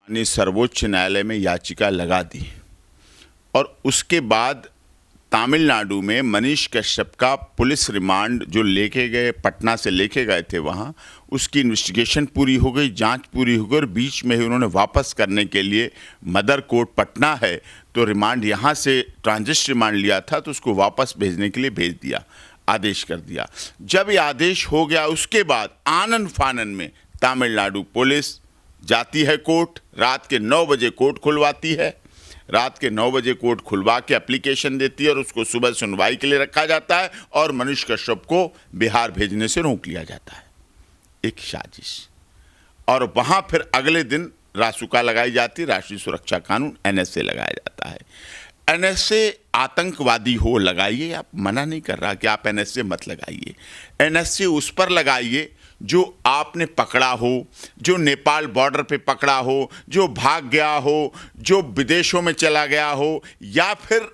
ने सर्वोच्च न्यायालय में याचिका लगा दी और उसके बाद तमिलनाडु में मनीष कश्यप का पुलिस रिमांड जो लेके गए, पटना से लेके गए थे वहाँ, उसकी इन्वेस्टिगेशन पूरी हो गई, जांच पूरी हो गई और बीच में ही उन्होंने वापस करने के लिए, मदर कोर्ट पटना है तो रिमांड यहाँ से ट्रांजिट रिमांड लिया था तो उसको वापस भेजने के लिए भेज दिया, आदेश कर दिया। जब ये आदेश हो गया उसके बाद आनन फानन में तमिलनाडु पुलिस जाती है कोर्ट, रात के 9 बजे कोर्ट खुलवाती है, रात के 9 बजे कोर्ट खुलवा के एप्लीकेशन देती है और उसको सुबह सुनवाई के लिए रखा जाता है और मनीष कश्यप को बिहार भेजने से रोक लिया जाता है। एक साजिश। और वहाँ फिर अगले दिन रासुका लगाई जाती है, राष्ट्रीय सुरक्षा कानून, NSA लगाया जाता है। NSA आतंकवादी हो लगाइए, आप मना नहीं कर रहा कि आप NSA मत लगाइए। NSA उस पर लगाइए जो आपने पकड़ा हो, जो नेपाल बॉर्डर पे पकड़ा हो, जो भाग गया हो, जो विदेशों में चला गया हो, या फिर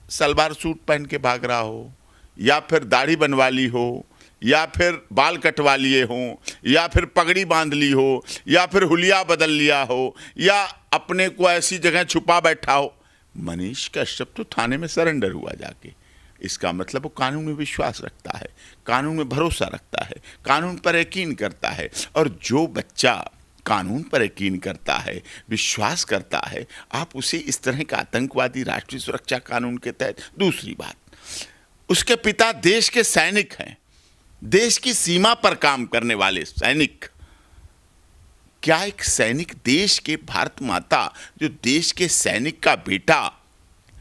सलवार सूट पहन के भाग रहा हो, या फिर दाढ़ी बनवा ली हो, या फिर बाल कटवा लिए हों, या फिर पगड़ी बांध ली हो, या फिर हुलिया बदल लिया हो, या अपने को ऐसी जगह छुपा बैठा हो। मनीष कश्यप तो थाने में सरेंडर हुआ जाके। इसका मतलब वो कानून में विश्वास रखता है, कानून में भरोसा रखता है, कानून पर यकीन करता है। और जो बच्चा कानून पर यकीन करता है, विश्वास करता है, आप उसे इस तरह का आतंकवादी राष्ट्रीय सुरक्षा कानून के तहत। दूसरी बात, उसके पिता देश के सैनिक हैं, देश की सीमा पर काम करने वाले सैनिक। क्या एक सैनिक, देश के भारत माता, जो देश के सैनिक का बेटा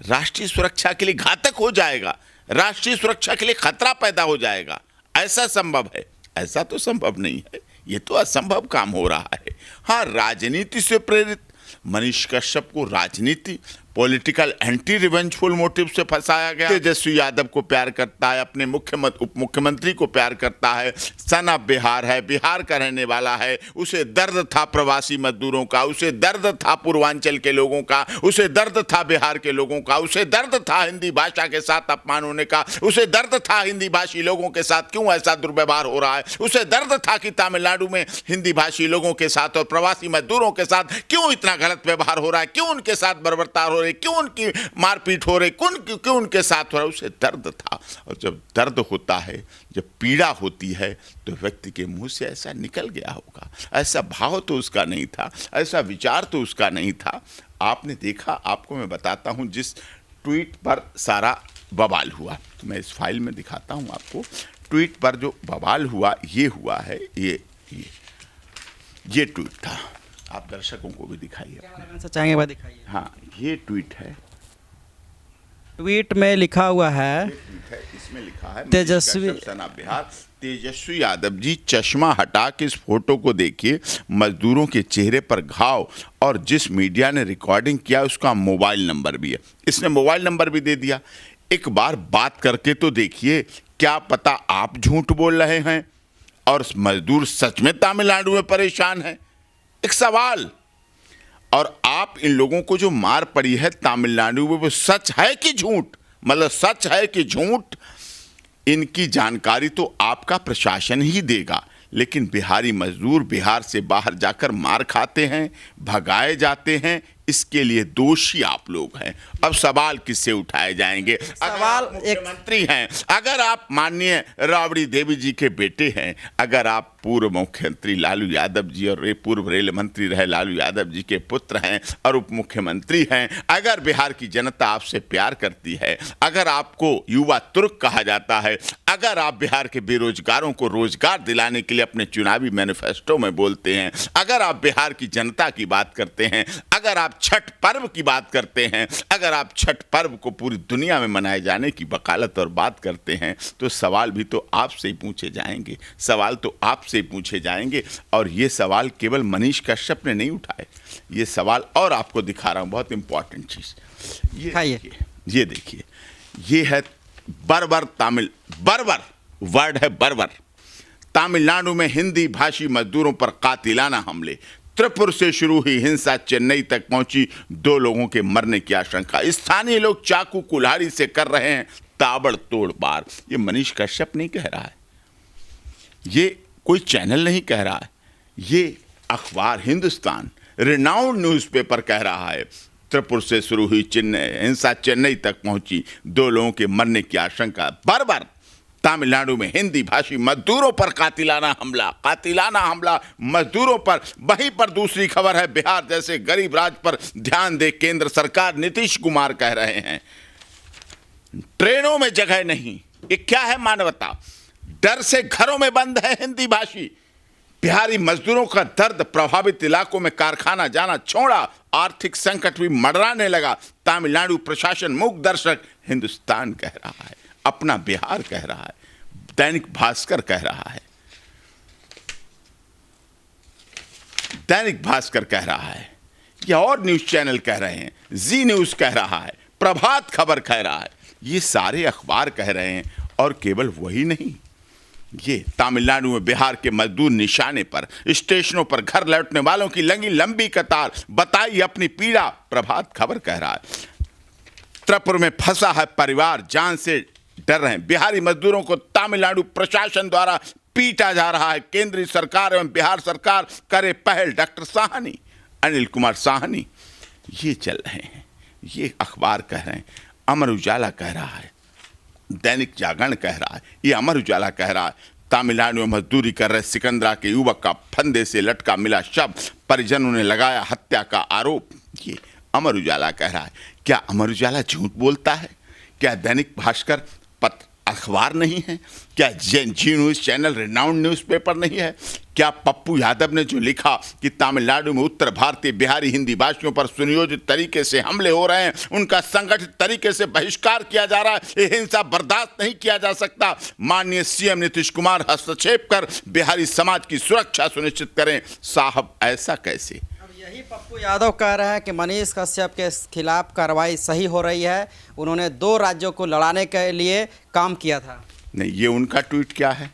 राष्ट्रीय सुरक्षा के लिए घातक हो जाएगा, राष्ट्रीय सुरक्षा के लिए खतरा पैदा हो जाएगा, ऐसा संभव है? ऐसा तो संभव नहीं है, ये तो असंभव काम हो रहा है। हाँ, राजनीति से प्रेरित मनीष कश्यप को राजनीति, पॉलिटिकल एंटी रिवेंजफुल मोटिव से फंसाया गया। तेजस्वी यादव को प्यार करता है, अपने उप मुख्यमंत्री को प्यार करता है, सन ऑफ बिहार है, बिहार का रहने वाला है, उसे दर्द था प्रवासी मजदूरों का, उसे दर्द था पूर्वांचल के लोगों का, उसे दर्द था बिहार के लोगों का, उसे दर्द था हिंदी भाषा के साथ अपमान होने का, उसे दर्द था हिंदी भाषी लोगों के साथ क्यों ऐसा दुर्व्यवहार हो रहा है, उसे दर्द था कि तमिलनाडु में हिंदी भाषी लोगों के साथ और प्रवासी मजदूरों के साथ क्यों इतना गलत व्यवहार हो रहा है, क्यों उनके साथ बर्बरता हो रही, क्यों उनकी मारपीट हो रही, क्यों उनके साथ हो रहा है। उसे दर्द था। और जब दर्द होता है, जब पीड़ा होती है, तो व्यक्ति के मुंह से ऐसा निकल गया होगा। ऐसा भाव तो उसका नहीं था, ऐसा विचार तो उसका नहीं था। आपने देखा, आपको मैं बताता हूं जिस ट्वीट पर सारा बवाल हुआ, मैं इस फाइल में दिखाता हूं आपको। ट्वीट पर जो बवाल हुआ, ये हुआ है, ये ट्वीट था। आप दर्शकों को भी दिखाइए, चाहेंगे वह दिखाइए। हाँ, ये ट्वीट है। ट्वीट में लिखा हुआ है, इसमें लिखा है तेजस्वी बिहार, तेजस्वी यादव जी चश्मा हटा के इस फोटो को देखिए, मजदूरों के चेहरे पर घाव, और जिस मीडिया ने रिकॉर्डिंग किया उसका मोबाइल नंबर भी है। इसने मोबाइल नंबर भी दे दिया। एक बार बात करके तो देखिए, क्या पता आप झूठ बोल रहे हैं और मजदूर सच में तमिलनाडु में परेशान है। एक सवाल, और आप इन लोगों को जो मार पड़ी है तमिलनाडु में, वो सच है कि झूठ? मतलब सच है कि झूठ, इनकी जानकारी तो आपका प्रशासन ही देगा। लेकिन बिहारी मजदूर बिहार से बाहर जाकर मार खाते हैं, भगाए जाते हैं, इसके लिए दोषी आप लोग हैं। अब सवाल किससे उठाए जाएंगे? सवाल मुख्यमंत्री हैं, अगर आप माननीय राबड़ी देवी जी के बेटे हैं, अगर आप पूर्व मुख्यमंत्री लालू यादव जी और पूर्व रेल मंत्री रहे लालू यादव जी के पुत्र हैं और उप मुख्यमंत्री हैं, अगर बिहार की जनता आपसे प्यार करती है, अगर आपको युवा तुर्क कहा जाता है, अगर आप बिहार के बेरोजगारों को रोजगार दिलाने के लिए अपने चुनावी मैनिफेस्टो में बोलते हैं, अगर आप बिहार की जनता की बात करते हैं, अगर आप छठ पर्व की बात करते हैं, अगर आप छठ पर्व को पूरी दुनिया में मनाए जाने की वकालत और बात करते हैं, तो सवाल भी तो आपसे ही पूछे जाएंगे, सवाल तो आपसे ही पूछे जाएंगे। और ये सवाल केवल मनीष कश्यप ने नहीं उठाए, ये सवाल, और आपको दिखा रहा हूं बहुत इंपॉर्टेंट चीज, ये देखिए, ये है बर्बर तमिल, बर्बर वर्ड है, बर्बर। तमिलनाडु में हिंदी भाषी मजदूरों पर कातिलाना हमले, त्रिपुर से शुरू हुई हिंसा चेन्नई तक पहुंची, 2 लोगों के मरने की आशंका, स्थानीय लोग चाकू कुल्हाड़ी से कर रहे हैं ताबड़तोड़ वार। ये मनीष कश्यप नहीं कह रहा है, ये कोई चैनल नहीं कह रहा है, ये अखबार हिंदुस्तान रिनाउंड न्यूज़पेपर कह रहा है त्रिपुर से शुरू हुई हिंसा चेन्नई तक पहुंची, 2 लोगों के मरने की आशंका। बरबर तमिलनाडु में हिंदी भाषी मजदूरों पर कातिलाना हमला मजदूरों पर। वहीं पर दूसरी खबर है, बिहार जैसे गरीब राज्य पर ध्यान दे केंद्र सरकार। नीतीश कुमार कह रहे हैं ट्रेनों में जगह नहीं। ये क्या है मानवता? डर से घरों में बंद है हिंदी भाषी। बिहारी मजदूरों का दर्द, प्रभावित इलाकों में कारखाना जाना छोड़ा, आर्थिक संकट भी मंडराने लगा। तमिलनाडु प्रशासन मूक दर्शक। हिंदुस्तान कह रहा है, अपना बिहार कह रहा है, दैनिक भास्कर कह रहा है, दैनिक भास्कर कह रहा है, या और न्यूज चैनल कह रहे हैं, जी न्यूज कह रहा है, प्रभात खबर कह रहा है, ये सारे अखबार कह रहे हैं। और केवल वही नहीं, ये तमिलनाडु में बिहार के मजदूर निशाने पर, स्टेशनों पर घर लौटने वालों की लगी लंबी कतार, बताई अपनी पीड़ा, प्रभात खबर कह रहा है। त्रिपुर में फंसा है परिवार, जान से डर रहे हैं। बिहारी मजदूरों को तमिलनाडु प्रशासन द्वारा पीटा जा रहा है। केंद्रीय सरकार एवं बिहार सरकार करे पहल। डॉक्टर साहनी, अनिल कुमार साहनी, ये चल रहे हैं, ये अखबार कह रहे हैं। अमर उजाला कह रहा है, दैनिक जागरण कह रहा है, ये अमर उजाला कह रहा है तमिलनाडु में मजदूरी कर रहे सिकंदरा के युवक का फंदे से लटका मिला शव, परिजनों ने लगाया हत्या का आरोप। ये अमर उजाला कह रहा है। क्या अमर उजाला झूठ बोलता है? क्या दैनिक भास्कर पत्र अखबार नहीं है? क्या जी न्यूज़ चैनल रिनाउंड न्यूज़पेपर नहीं है? क्या पप्पू यादव ने जो लिखा कि तमिलनाडु में उत्तर भारतीय बिहारी हिंदी भाषियों पर सुनियोजित तरीके से हमले हो रहे हैं, उनका संगठित तरीके से बहिष्कार किया जा रहा है, ये हिंसा बर्दाश्त नहीं किया जा सकता। माननीय सीएम नीतीश कुमार हस्तक्षेप कर बिहारी समाज की सुरक्षा सुनिश्चित करें। साहब ऐसा कैसे? यही पप्पू यादव कह रहे हैं कि मनीष कश्यप के खिलाफ कार्रवाई सही हो रही है, उन्होंने 2 राज्यों को लड़ाने के लिए काम किया था। नहीं, ये उनका ट्वीट क्या है?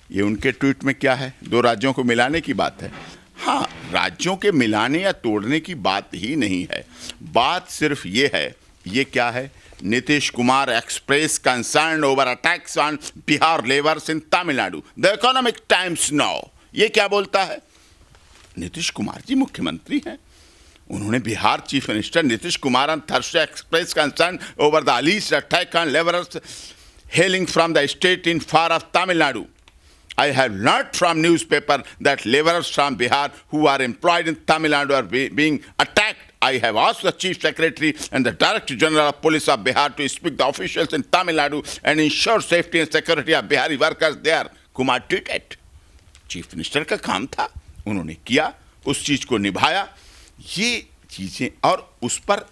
ये उनके ट्वीट में क्या है? 2 राज्यों को मिलाने की बात है। हाँ, राज्यों के मिलाने या तोड़ने की बात ही नहीं है। बात सिर्फ ये है, ये क्या है? Nitish Kumar express concern over attacks on Bihar labours in Tamil Nadu, the economic times now. ये क्या बोलता है? नीतीश कुमार जी मुख्यमंत्री हैं, उन्होंने Bihar chief minister Nitish Kumar on Thursday expressed concern over the alleged attack on laborers hailing from the state in far of Tamil Nadu. I have learnt from newspaper that laborers from Bihar who are employed in Tamil Nadu are being attacked. I have asked the Chief Secretary and the Director General of Police of Bihar to speak the officials in Tamil Nadu and ensure safety and security of Bihari workers there. Kumar tweeted. Chief minister का काम था, उन्होंने किया, उस चीज को निभाया। ये चीजें, और उस पर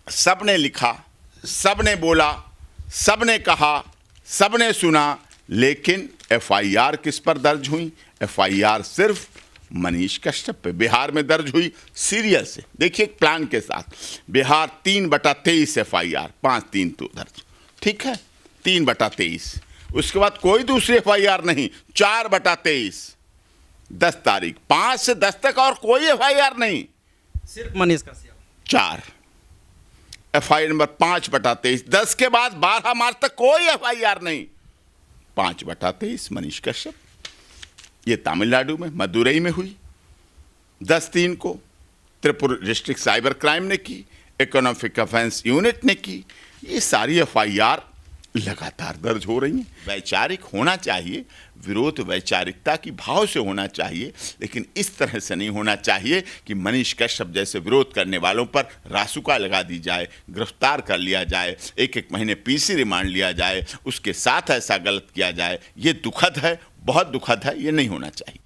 सबने लिखा, सबने बोला, सबने कहा, सबने सुना, लेकिन एफआईआर किस पर दर्ज हुई? एफआईआर सिर्फ मनीष कश्यप पे बिहार में दर्ज हुई, सीरियल से। देखिए प्लान के साथ बिहार 3/23 एफआईआर, 5-3 तो दर्ज, ठीक है, 3/23। उसके बाद कोई दूसरी एफआईआर नहीं, 4/23, 10 तारीख, 5 से 10 तक और कोई एफआईआर नहीं, सिर्फ मनीष कश्यप। 4 FIR number 5/23। 10 के बाद 12 मार्च तक कोई एफआईआर नहीं, 5/23 मनीष कश्यप। ये तमिलनाडु में मदुरई में हुई, 10/3 को त्रिपुरा डिस्ट्रिक्ट साइबर क्राइम ने की, इकोनॉमिक ऑफेंस यूनिट ने की। ये सारी एफआईआर लगातार दर्ज हो रही हैं। वैचारिक होना चाहिए, विरोध वैचारिकता की भाव से होना चाहिए, लेकिन इस तरह से नहीं होना चाहिए कि मनीष कश्यप जैसे विरोध करने वालों पर रासुका लगा दी जाए, गिरफ्तार कर लिया जाए, 1-1 महीने पीसी रिमांड लिया जाए, उसके साथ ऐसा गलत किया जाए। ये दुखद है, बहुत दुखद है, ये नहीं होना चाहिए।